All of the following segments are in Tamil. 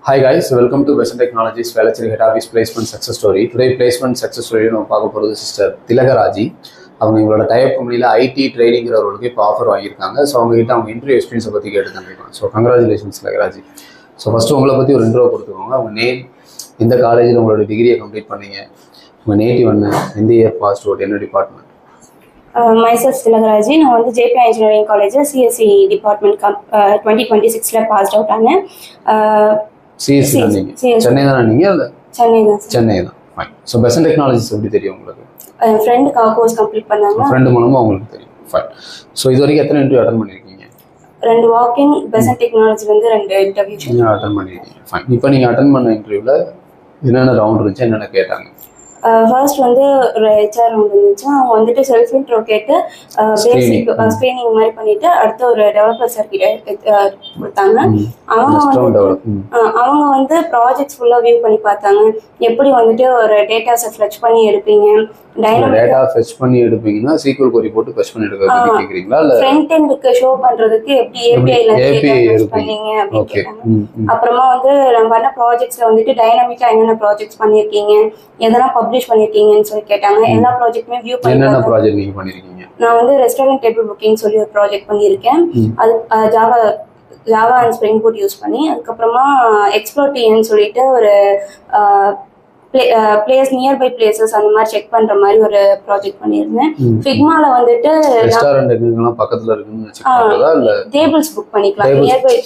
Hi guys, welcome to Western Technologies Velachiri Head Office Placement Success Story. Today placement success story நம்ம பார்க்க போகிறது சிஸ்டர் திலகராஜி. அவங்க இவங்களோட டைப் கம்பெனியில் ஐடி ட்ரைனிங்கிற ரோலுக்கு இப்போ ஆஃபர் வாங்கியிருக்காங்க. ஸோ அவங்ககிட்ட அவங்க இன்டர்வியூ எக்ஸ்பீரியன்ஸை பற்றி கேட்டு தந்துருக்காங்க. ஸோ கங்க்ராச்சுலேஷன்ஸ் திலகராஜி. ஸோ ஃபஸ்ட்டு உங்களை பற்றி ஒரு இன்ட்ரோ கொடுத்துக்கோங்க. அவங்க நேம், இந்த காலேஜில் உங்களோட டிகிரியை கம்ப்ளீட் பண்ணீங்க, உங்கள் நேட்டிவ் என்ன, எந்த இயர் பாஸ்ட் அவுட், என்ன டிபார்ட்மெண்ட்? மைசெல்ஃப் திலகராஜி. நான் வந்து ஜேபி இன்ஜினியரிங் காலேஜில் சிஎஸ்சி டிபார்ட்மெண்ட் 2026 பாஸ்ட் அவுட் ஆனேன். சிஎஸ்சி தான் நீங்கள்? சென்னை தானே நீங்கள்? இல்லை சென்னை தான். ஃபைன். ஸோ பெஸ்ட் டெக்னாலஜிஸ் எப்படி தெரியும் உங்களுக்கு? ஃப்ரெண்டு கோர்ஸ் கம்ப்ளீட் பண்ணாங்க. ஃப்ரெண்டு மூலமாக உங்களுக்கு தெரியும். ஃபைன். ஸோ இது வரைக்கும் எத்தனை இன்டர்வியூ அட்டன் பண்ணியிருக்கீங்க? 2 வாக்கிங், பெஸ்ட் டெக்னாலஜி வந்து 2 இன்டர்வியூ அட்டன் பண்ணியிருக்கீங்க. ஃபைன். இப்போ நீங்கள் அட்டன் பண்ண இன்டர்வியூவில் என்னென்ன ரவுண்ட் இருந்துச்சு, என்னென்ன கேட்டாங்க? ஃபர்ஸ்ட் வந்து ஒரு ஹெச்ஆர் ரவுண்ட் இருந்துச்சு. அவங்க வந்துட்டு செல்ஃப் இன்ட்ரோ கேட்டு பேசிக் ஸ்க்ரீனிங் மாதிரி பண்ணிட்டு அடுத்து ஒரு டெவலப்பர் சார் கிட்ட கொடுத்தாங்க. அவங்க வந்து ப்ராஜெக்ட்ஸ் ஃபுல்லாக வியூ பண்ணி பார்த்தாங்க. எப்படி வந்துட்டு ஒரு டேட்டாஸை ஃப்ளெச் பண்ணி எடுப்பீங்க, டேட்டா ஃபெட்ச் பண்ணி எடுப்பீங்கன்னா SQL query போட்டு ஃபெட்ச் பண்ணி எடுக்கிறதுக்கு கேக்குறீங்களா? இல்ல ஃப்ரண்ட் எண்டுக்கு ஷோ பண்றதுக்கு எப்படி API யூஸ் பண்ணீங்க அப்படி கேட்டாங்க. அப்புறமா வந்து நம்ம பண்ண ப்ராஜெக்ட்ஸ்ல வந்துட்டு டைனமிக்கா என்னென்ன ப்ராஜெக்ட்ஸ் பண்ணிருக்கீங்க, எதெல்லாம் பப்ளிஷ் பண்ணிருக்கீங்கன்னு சொல்லி கேட்டாங்க. எல்லா ப்ராஜெக்ட்டுமே வியூ பண்ணி. என்னென்ன ப்ராஜெக்ட் நீங்க பண்ணிருக்கீங்க? நான் வந்து ரெஸ்டாரண்ட் டேபிள் புக்கிங் சொல்லி ஒரு ப்ராஜெக்ட் பண்ணியிருக்கேன். அது Java and spring boot use பண்ணி. அதுக்கப்புறமா எக்ஸ்ப்ளோர்டின்னு சொல்லிட்டு ஒரு பிளேஸ் நியர்பை பிளேசஸ் அந்த மாதிரி செக் பண்ற மாதிரி ஒரு ப்ராஜெக்ட் பண்ணியிருந்தேன். ஃபிக்மால வந்துட்டு ரெஸ்டாரண்ட் எங்கெல்லாம் பக்கத்துல இருக்குன்னு செக் பண்றதா இல்ல டேபிள்ஸ் புக் பண்ணிக்கலாம். நியர்பை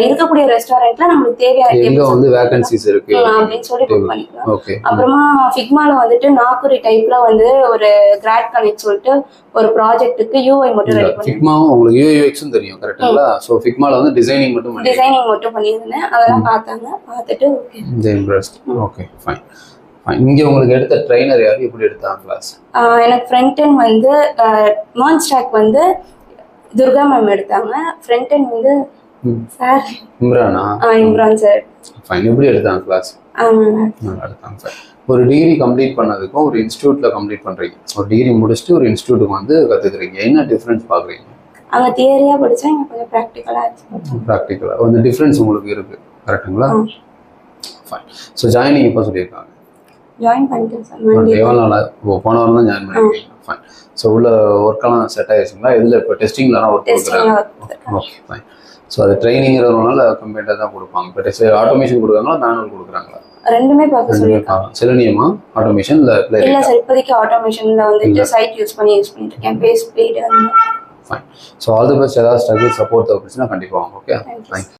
இருக்கக்கூடிய ரெஸ்டாரண்ட்ல நமக்கு தேவையான எங்க வந்து வேகன்சிஸ் இருக்கு அப்படின்னு சொல்லி புக் பண்ணிக்கலாம். அப்புறமா ஃபிக்மால வந்துட்டு நாக்குரி டைப்ல வந்து ஒரு கிராட் கனெக்ட் சொல்லிட்டு ஒரு ப்ராஜெக்ட்டுக்கு UI மட்டும் ரெடி பண்ணி. ஃபிக்மாவும் உங்களுக்கு UI UX தெரியும் கரெக்ட்டுங்களா? சோ ஃபிக்மால வந்து டிசைனிங் மட்டும் பண்ணியிருந்தேன். அதெல்லாம் பார்த்தாங்க. பார்த்துட்டு ஓகே இம்ப்ரெஸ்ட். Okay fine. இங்க உங்களுக்கு எடுத்த ட்ரெய்னர் யாரு, எப்படி எடுத்தாங்க கிளாஸ்? எனக்கு ஃப்ரண்ட் எண்ட் வந்து மான் ஸ்டாக் வந்து துர்கா மேம் எடுத்தாங்க. ஃப்ரண்ட் எண்ட் வந்து சார் இம்ரான் சார். ஃபைன். எப்படி எடுத்தாங்க கிளாஸ்? எடுத்தாங்க சார். ஒரு டிகிரி கம்ப்ளீட் பண்ணதுக்கும் ஒரு இன்ஸ்டியூட்ல கம்ப்ளீட் பண்றீங்க, ஒரு டிகிரி முடிச்சுட்டு ஒரு இன்ஸ்டியூட்டுக்கு வந்து கத்துக்கிறீங்க, என்ன டிஃபரன்ஸ் பாக்குறீங்க? அங்க தியரியா படிச்சா இங்க கொஞ்சம் பிராக்டிகலா ஒரு டிஃபரன்ஸ் உங்களுக்கு இருக்கு கரெக்ட்டுங்களா? ஃபைன். ஸோ ஜாயினிங் எப்போ சொல்லியிருக்காங்க? ஜாயின் பண்ணிட்டேன் சார். எவ்வளோ நாள்? போன வாரம் தான் ஜாயின் பண்ணிருக்கீங்க. ஃபைன். ஸோ உள்ள ஒர்க்கெல்லாம் செட் ஆயிடுச்சுங்களா? இதில் இப்போ டெஸ்டிங்லாம் ஒர்க் கொடுக்குறாங்க. Okay fine. ஸோ அது ட்ரைனிங்கிறதுனால கம்ப்ளீட்டாக தான் கொடுப்பாங்க. இப்போ டெஸ்ட் ஆட்டோமேஷன் கொடுக்குறாங்களா, மேனுவல் கொடுக்குறாங்களா? ரெண்டுமே பார்க்க சொல்லிருக்காங்க. செலனியமா ஆட்டோமேஷன் இல்ல சார் இப்போதைக்கு ஆட்டோமேஷன்ல வந்துட்டு சைட் யூஸ் பண்ணிட்டு இருக்கேன். Base speed. Fine. So all the best. ஏதாவது ஸ்ட்ரகிள் சப்போர்ட் தேவைப்படுச்சுன்னா கண்டிப்பாக வாங்க. ஓகே. தேங்க்யூ.